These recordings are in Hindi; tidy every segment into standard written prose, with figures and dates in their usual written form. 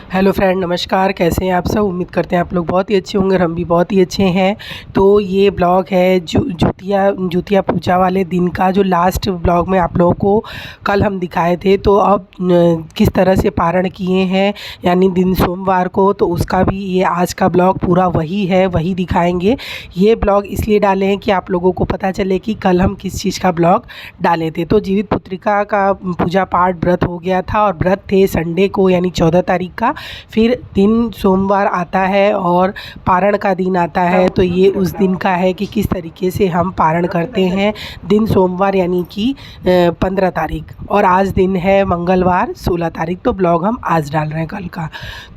हेलो फ्रेंड, नमस्कार। कैसे हैं आप सब? उम्मीद करते हैं आप लोग बहुत ही अच्छे होंगे और हम भी बहुत ही अच्छे हैं। तो ये ब्लॉग है जूतिया पूजा वाले दिन का, जो लास्ट ब्लॉग में आप लोगों को कल हम दिखाए थे। तो अब किस तरह से पारण किए हैं, यानी दिन सोमवार को, तो उसका भी ये आज का ब्लॉग पूरा वही है, वही दिखाएंगे। ये ब्लॉग इसलिए डाले हैं कि आप लोगों को पता चले कि कल हम किस चीज़ का ब्लॉग डाले थे। तो जीवित पुत्रिका का पूजा पाठ व्रत हो गया था, और व्रत थे संडे को यानी 14 तारीख का। फिर दिन सोमवार आता है और पारण का दिन आता है। तो ये उस दिन का है कि किस तरीके से हम पारण करते हैं दिन सोमवार यानी कि 15 तारीख, और आज दिन है मंगलवार 16 तारीख। तो ब्लॉग हम आज डाल रहे हैं कल का।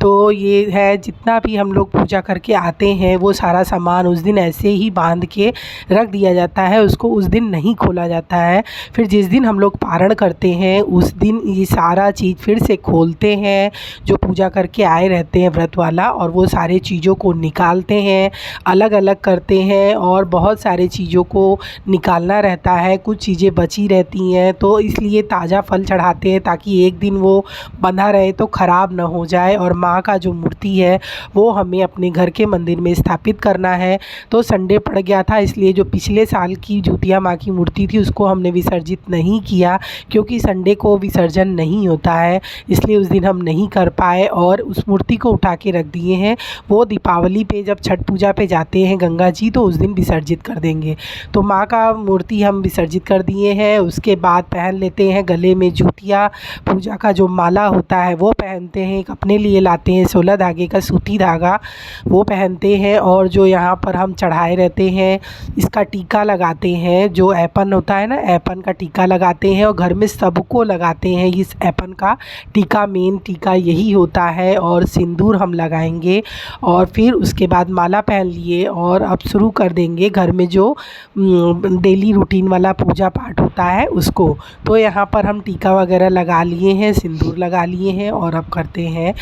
तो ये है, जितना भी हम लोग पूजा करके आते हैं वो सारा सामान उस दिन ऐसे ही बांध के रख दिया जाता है, उसको उस दिन नहीं खोला जाता है। फिर जिस दिन हम लोग पारण करते हैं उस दिन ये सारा चीज़ फिर से खोलते हैं, जो पूजा करके आए रहते हैं व्रत वाला, और वो सारे चीज़ों को निकालते हैं, अलग अलग करते हैं, और बहुत सारे चीज़ों को निकालना रहता है। कुछ चीज़ें बची रहती हैं, तो इसलिए ताज़ा फल चढ़ाते हैं ताकि एक दिन वो बंधा रहे तो ख़राब ना हो जाए। और माँ का जो मूर्ति है वो हमें अपने घर के मंदिर में स्थापित करना है। तो संडे पड़ गया था, इसलिए जो पिछले साल की जूतिया माँ की मूर्ति थी उसको हमने विसर्जित नहीं किया, क्योंकि संडे को विसर्जन नहीं होता है, इसलिए उस दिन हम नहीं कर पाए और उस मूर्ति को उठा के रख दिए हैं। वो दीपावली पे जब छठ पूजा पे जाते हैं गंगा जी, तो उस दिन विसर्जित कर देंगे। तो माँ का मूर्ति हम विसर्जित कर दिए हैं। उसके बाद पहन लेते हैं गले में जूतिया पूजा का जो माला होता है वो पहनते हैं। एक अपने लिए लाते हैं 16 धागे का सूती धागा, वो पहनते हैं। और जो यहाँ पर हम चढ़ाए रहते हैं इसका टीका लगाते हैं, जो ऐपन होता है ना, ऐपन का टीका लगाते हैं, और घर में सबको लगाते हैं इस ऐपन का टीका। मेन टीका यही होता है, और सिंदूर हम लगाएंगे। और फिर उसके बाद माला पहन लिए और अब शुरू कर देंगे घर में जो डेली रूटीन वाला पूजा पाठ होता है उसको। तो यहाँ पर हम टीका वगैरह लगा लिए हैं, सिंदूर लगा लिए हैं, और अब करते हैं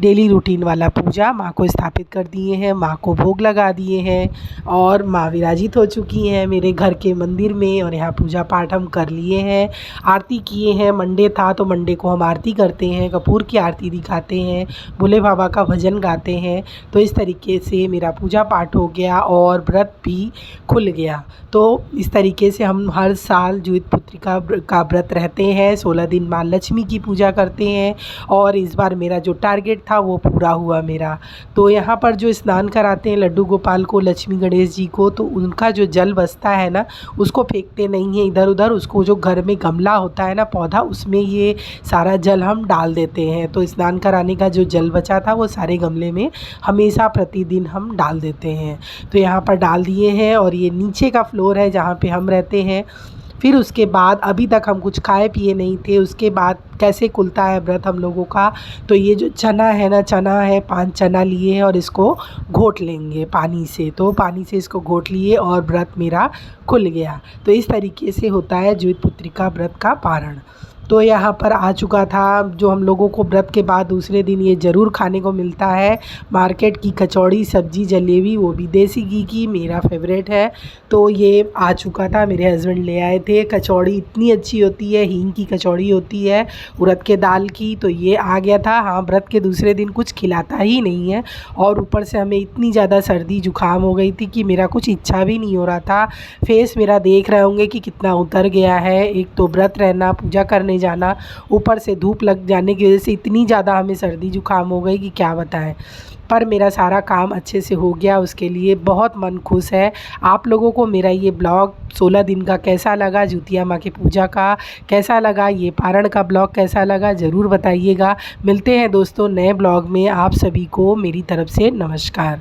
डेली रूटीन वाला पूजा। माँ को स्थापित कर दिए हैं, माँ को भोग लगा दिए हैं, और माँ विराजित हो चुकी हैं मेरे घर के मंदिर में। और यहाँ पूजा पाठ हम कर लिए हैं, आरती किए हैं। मंडे था तो मंडे को हम आरती करते हैं, कपूर की आरती दिखाते हैं, भोले बाबा का भजन गाते हैं। तो इस तरीके से मेरा पूजा पाठ हो गया और व्रत भी खुल गया। तो इस तरीके से हम हर साल जीवित पुत्रिका का व्रत रहते हैं, 16 दिन माँ लक्ष्मी की पूजा करते हैं, और इस बार मेरा जो टारगेट था वो पूरा हुआ मेरा। तो यहाँ पर जो स्नान कराते हैं लड्डू गोपाल को, लक्ष्मी गणेश जी को, तो उनका जो जल बचता है ना उसको फेंकते नहीं हैं इधर उधर, उसको जो घर में गमला होता है ना पौधा, उसमें ये सारा जल हम डाल देते हैं। तो स्नान कराने का जो जल बचा था वो सारे गमले में हमेशा प्रतिदिन हम डाल देते हैं। तो यहाँ पर डाल दिए हैं, और ये नीचे का फ्लोर है जहाँ पे हम रहते हैं। फिर उसके बाद अभी तक हम कुछ खाए पिए नहीं थे। उसके बाद कैसे खुलता है व्रत हम लोगों का, तो ये जो चना है ना, चना है, 5 चना लिए हैं और इसको घोट लेंगे पानी से। तो पानी से इसको घोट लिए और व्रत मेरा खुल गया। तो इस तरीके से होता है जीवित पुत्रिका व्रत का पारण। तो यहाँ पर आ चुका था, जो हम लोगों को व्रत के बाद दूसरे दिन ये ज़रूर खाने को मिलता है, मार्केट की कचौड़ी, सब्जी, जलेबी, वो भी देसी घी की, मेरा फेवरेट है। तो ये आ चुका था, मेरे हस्बैंड ले आए थे। कचौड़ी इतनी अच्छी होती है, हींग की कचौड़ी होती है, उड़द के दाल की। तो ये आ गया था। हाँ, व्रत के दूसरे दिन कुछ खिलाता ही नहीं है, और ऊपर से हमें इतनी ज़्यादा सर्दी जुकाम हो गई थी कि मेरा कुछ इच्छा भी नहीं हो रहा था। फेस मेरा देख रहे होंगे कि कितना उतर गया है। एक तो व्रत रहना, पूजा करने जाना, ऊपर से धूप लग जाने की वजह से इतनी ज़्यादा हमें सर्दी जुकाम हो गई कि क्या बताएं। पर मेरा सारा काम अच्छे से हो गया, उसके लिए बहुत मन खुश है। आप लोगों को मेरा ये ब्लॉग 16 दिन का कैसा लगा, जूतिया माँ की पूजा का कैसा लगा, ये पारण का ब्लॉग कैसा लगा, ज़रूर बताइएगा। मिलते हैं दोस्तों नए ब्लॉग में। आप सभी को मेरी तरफ से नमस्कार।